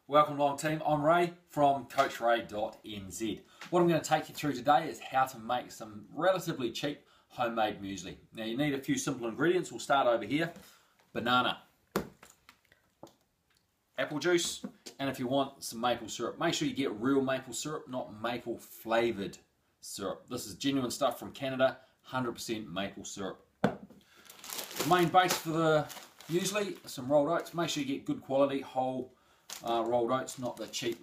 Welcome along team, I'm Ray from CoachRay.nz. What I'm going to take you through today is how to make some relatively cheap homemade muesli. Now you need a few simple ingredients. We'll start over here. Banana, apple juice, and if you want some maple syrup, make sure you get real maple syrup, not maple flavoured syrup. This is genuine stuff from Canada, 100% maple syrup. The main base for the muesli, some rolled oats. Make sure you get good quality whole rolled oats, not the cheap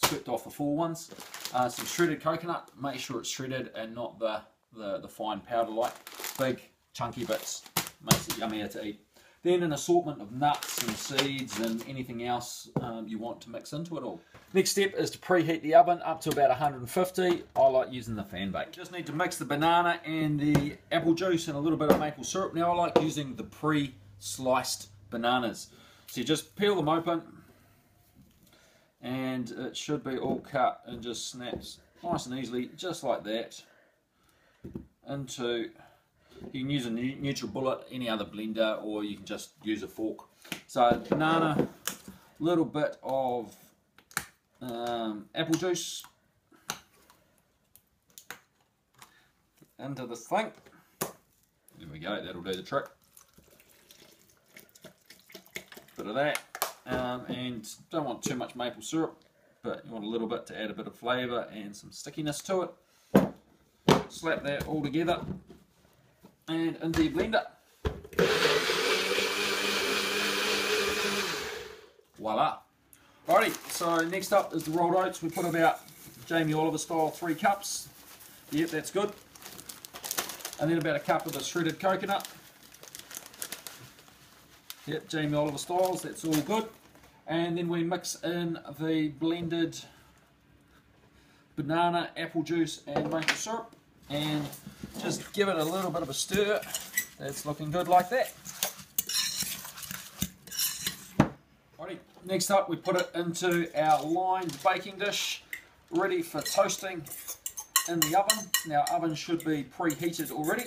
swept off the full ones. Some shredded coconut, make sure it's shredded and not the fine powder like. Big chunky bits, makes it yummier to eat. Then an assortment of nuts and seeds and anything else you want to mix into it all. Next step is to preheat the oven up to about 150. I like using the fan bake. Just need to mix the banana and the apple juice and a little bit of maple syrup. Now I like using the pre-sliced bananas. So you just peel them open and it should be all cut and just snaps nice and easily, just like that, into, you can use a NutriBullet, any other blender, or you can just use a fork. So banana, little bit of apple juice into this thing. There we go, that'll do the trick. Bit of that, and don't want too much maple syrup, but you want a little bit to add a bit of flavour and some stickiness to it. Slap that all together and into your blender. Voila. Alrighty, so next up is the rolled oats. We put about Jamie Oliver style 3 cups. Yep, that's good. And then about a cup of the shredded coconut. Yep, Jamie Oliver styles, that's all good. And then we mix in the blended banana, apple juice and maple syrup and just give it a little bit of a stir. That's looking good like that. Alrighty, next up we put it into our lined baking dish, ready for toasting in the oven. Now oven should be preheated already.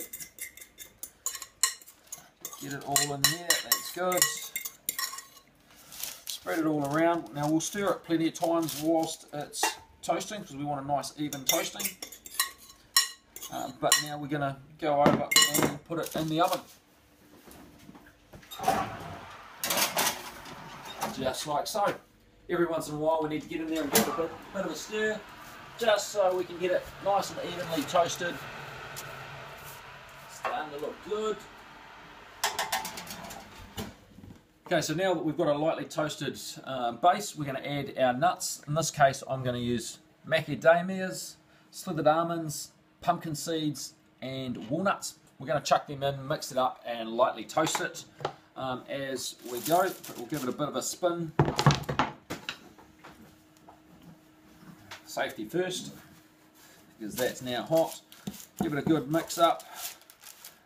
Get it all in there, that's good. Spread it all around. Now we'll stir it plenty of times whilst it's toasting because we want a nice even toasting. But now we're going to go over and put it in the oven. Just like so. Every once in a while we need to get in there and give it a bit of a stir, just so we can get it nice and evenly toasted. Starting to look good. Okay, so now that we've got a lightly toasted base, we're going to add our nuts. In this case, I'm going to use macadamias, slithered almonds, pumpkin seeds, and walnuts. We're going to chuck them in, mix it up, and lightly toast it as we go. We'll give it a bit of a spin. Safety first, because that's now hot. Give it a good mix up.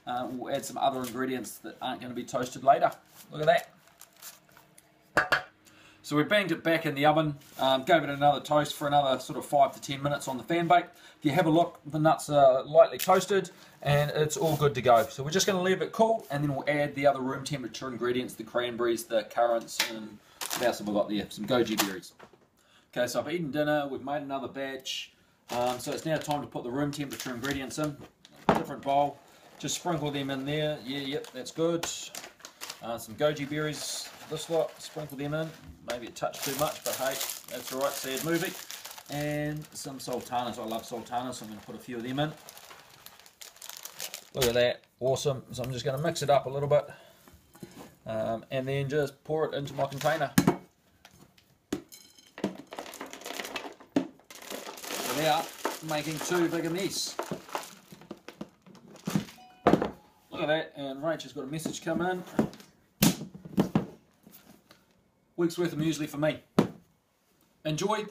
We'll add some other ingredients that aren't going to be toasted later. Look at that. So we banged it back in the oven, gave it another toast for another sort of 5 to 10 minutes on the fan bake. If you have a look, the nuts are lightly toasted and it's all good to go. So we're just going to leave it cool and then we'll add the other room temperature ingredients, the cranberries, the currants, and what else have I got there? Some goji berries. Okay, so I've eaten dinner, we've made another batch, so it's now time to put the room temperature ingredients in. Different bowl, just sprinkle them in there. Yep, that's good. Some goji berries, this lot, sprinkle them in. Maybe a touch too much, but hey, that's alright, sad movie. And some sultanas, I love sultanas, so I'm going to put a few of them in. Look at that, awesome. So I'm just going to mix it up a little bit. And then just pour it into my container. Without making too big a mess. Look at that, and Rachel's got a message come in. Week's worth of muesli for me. Enjoy.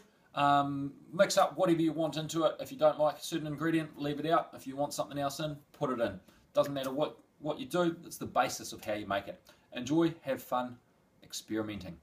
Mix up whatever you want into it. If you don't like a certain ingredient, leave it out. If you want something else in, put it in. Doesn't matter what you do, it's the basis of how you make it. Enjoy, have fun, experimenting.